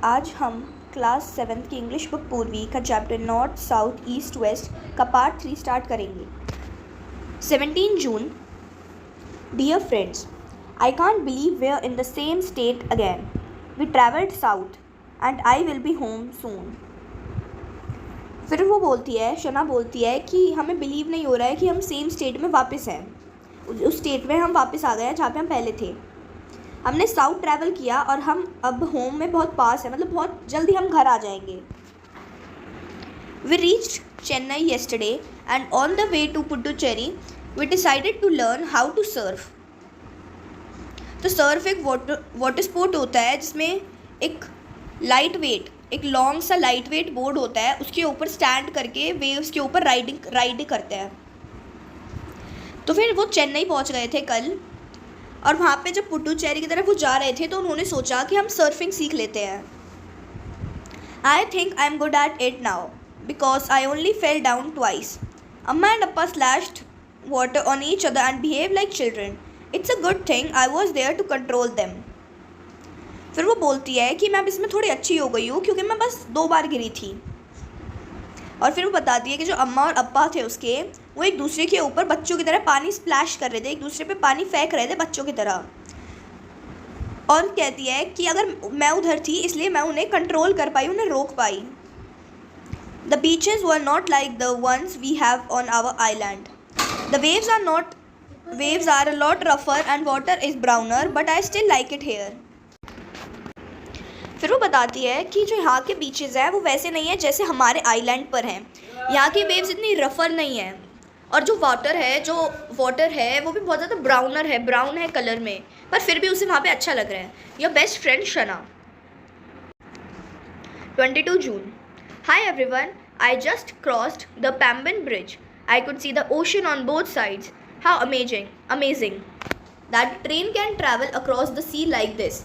आज हम क्लास 7 की इंग्लिश बुक पूर्वी का chapter north south east west का पार्ट 3 स्टार्ट करेंगे। 17 जून। Dear friends, I can't believe we are in the same state again. We travelled south and I will be home soon. फिर वो बोलती है, शना बोलती है कि हमें बिलीव नहीं हो रहा है कि हम सेम स्टेट में वापस हैं। उस स्टेट में हम वापस आ गए हैं जहाँ पे हम पहले थे। हमने साउथ ट्रैवल किया और हम अब होम में बहुत पास है, मतलब बहुत जल्दी हम घर आ जाएंगे। We reached Chennai yesterday and on the way to Puducherry we decided to learn how to surf. तो सर्फ एक वाटर स्पोर्ट होता है जिसमें एक लॉन्ग सा लाइट वेट बोर्ड होता है, उसके ऊपर स्टैंड करके वेव्स के ऊपर राइडिंग करते हैं। तो फिर वो चेन्नई पहुंच गए थे कल, और वहाँ पे जब पुडुचेरी की तरफ वो जा रहे थे तो उन्होंने सोचा कि हम सर्फिंग सीख लेते हैं। I think I am good at it now because I only fell down twice. Amma and Appa splashed water on each other and behave like children. It's a good thing I was there to control them. फिर वो बोलती है कि मैं अब इसमें थोड़ी अच्छी हो गई हूँ क्योंकि मैं बस 2 बार गिरी थी। और फिर वो बताती है कि जो अम्मा और अप्पा थे उसके, वो एक दूसरे के ऊपर बच्चों की तरह पानी स्प्लैश कर रहे थे, एक दूसरे पे पानी फेंक रहे थे बच्चों की तरह। और कहती है कि अगर मैं उधर थी इसलिए मैं उन्हें कंट्रोल कर पाई, उन्हें रोक पाई। The beaches were not like the ones we have on our island. The waves are a lot रफर and water is browner but I still like it here. फिर वो बताती है कि जो यहाँ के बीचेस हैं वो वैसे नहीं है जैसे हमारे आइलैंड पर हैं। यहाँ की वेव्स इतनी रफर नहीं है, और जो वाटर है वो भी बहुत ज़्यादा ब्राउन है कलर में, पर फिर भी उसे वहाँ पे अच्छा लग रहा है। Your best friend Shana. 22 जून। Hi everyone, I just crossed the Pamban bridge. I could see the ocean on both sides. How amazing that train can travel across the sea like this.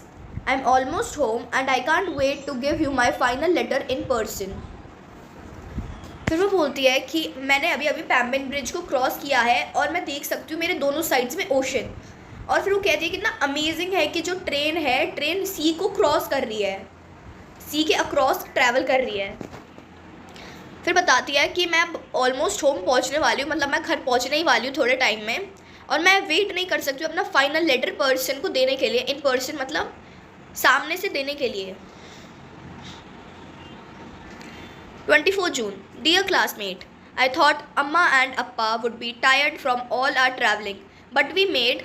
I'm almost home and I can't wait to give you my final letter in person. फिर वो बोलती है कि मैंने अभी पैम्बन bridge को cross किया है और मैं देख सकती हूँ मेरे दोनों साइड्स में ओशन। और फिर वो कहती है कितना अमेजिंग है कि जो ट्रेन सी को क्रॉस कर रही है, सी के अक्रॉस ट्रैवल कर रही है। फिर बताती है कि मैं अब ऑलमोस्ट होम पहुँचने वाली हूँ, मतलब मैं घर पहुँचने ही वाली हूँ थोड़े टाइम में, और मैं वेट नहीं कर सकती हूँ अपना फाइनल लेटर पर्सन को देने के लिए। इन पर्सन मतलब सामने से देने के लिए। 24 जून। Dear classmate, I thought Amma and Appa would be tired from all our travelling, but we made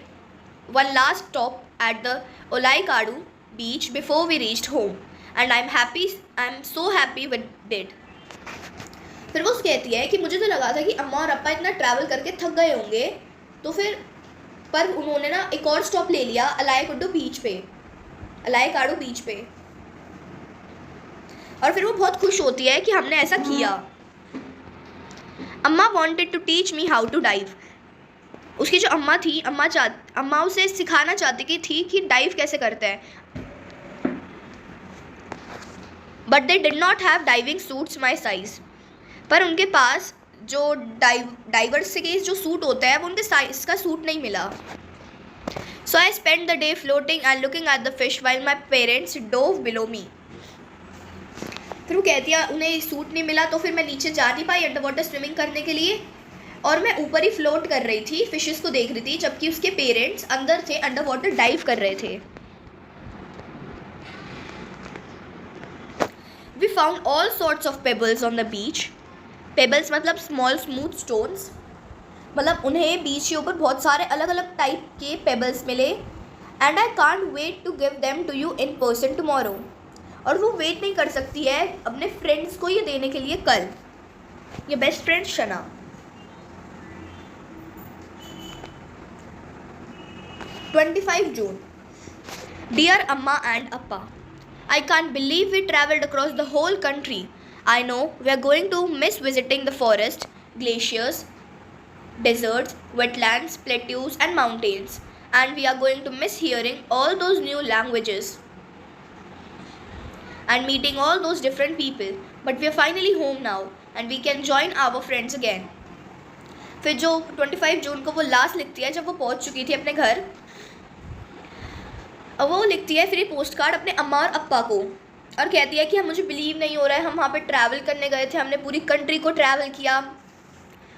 one last stop at the Olaikadu beach before we reached home and I am so happy with it. फिर वो कहती है कि मुझे तो लगा था कि अम्मा और अप्पा इतना ट्रैवल करके थक गए होंगे, तो फिर पर उन्होंने ना एक और स्टॉप ले लिया ओलाईकाडू बीच पे। और फिर वो बहुत खुश होती है कि हमने ऐसा किया। Amma wanted to teach me how to dive. उसकी जो अम्मा थी, अम्मा उसे सिखाना चाहती थी कि डाइव कैसे करते हैं, but they did not have diving suits my size. पर उनके पास जो डाइवर्स के जो सूट होता है वो उनके साइज का सूट नहीं मिला। So I spent the day floating and looking at the fish while my parents dove below me. फिर वो कहती है उन्हें सूट नहीं मिला तो फिर मैं नीचे जा नहीं पाई अंडर वाटर स्विमिंग करने के लिए, और मैं ऊपर ही फ्लोट कर रही थी, फिशेस को देख रही थी, जबकि उसके पेरेंट्स अंदर थे, अंडर वाटर डाइव कर रहे थे। We found all sorts of pebbles on the beach. Pebbles मतलब small smooth stones, मतलब उन्हें बीच के ऊपर बहुत सारे अलग अलग टाइप के पेबल्स मिले। And I can't wait to give them to you in person tomorrow. और वो वेट नहीं कर सकती है अपने फ्रेंड्स को ये देने के लिए कल। ये best friend Shana. 25 June. Dear amma and appa, I can't believe we travelled across the whole country. I know we are going to miss visiting the forest, glaciers, deserts, wetlands, plateaus and mountains, and we are going to miss hearing all those new languages and meeting all those different people, but we are finally home now and we can join our friends again. फिर जो 25 जून को वो last लिखती है जब वो पहुंच चुकी थी अपने घर, वो लिखती है फिर ये पोस्ट कार्ड अपने अम्मा और अप्पा को और कहती है कि हम मुझे बिलीव नहीं हो रहा है, हम वहाँ पे ट्रैवल करने गए थे, हमने पूरी कंट्री को ट्रैवल किया।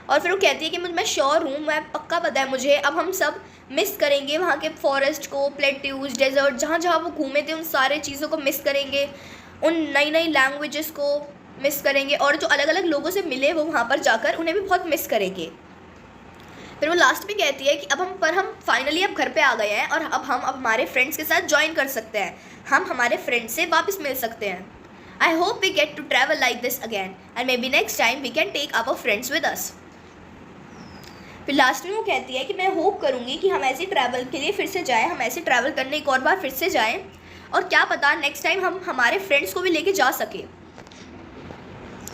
और फिर वो कहती है कि मैं श्योर हूँ, मैं पक्का पता है मुझे, अब हम सब मिस करेंगे वहाँ के फॉरेस्ट को, प्लेट्यूज, डेजर्ट, जहाँ जहाँ वो घूमे थे उन सारे चीज़ों को मिस करेंगे, उन नई नई लैंग्वेजेस को मिस करेंगे, और जो अलग अलग लोगों से मिले वो वहाँ पर जाकर उन्हें भी बहुत मिस करेंगे। फिर वो लास्ट में कहती है कि हम फाइनली अब घर पे आ गए हैं और अब हम हमारे फ्रेंड्स के साथ ज्वाइन कर सकते हैं, हम हमारे फ्रेंड्स से वापस मिल सकते हैं। I hope we get to travel like this again and maybe next time we can take our friends with us. फिर लास्ट में वो कहती है कि मैं होप करूँगी कि हम ऐसे ट्रैवल के लिए फिर से जाएँ, हम ऐसे ट्रैवल करने एक और बार फिर से जाएँ, और क्या पता नेक्स्ट टाइम हम हमारे फ्रेंड्स को भी लेके जा सके।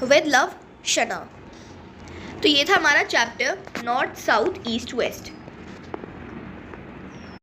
With love, Shana. तो ये था हमारा chapter north, south, east, waste.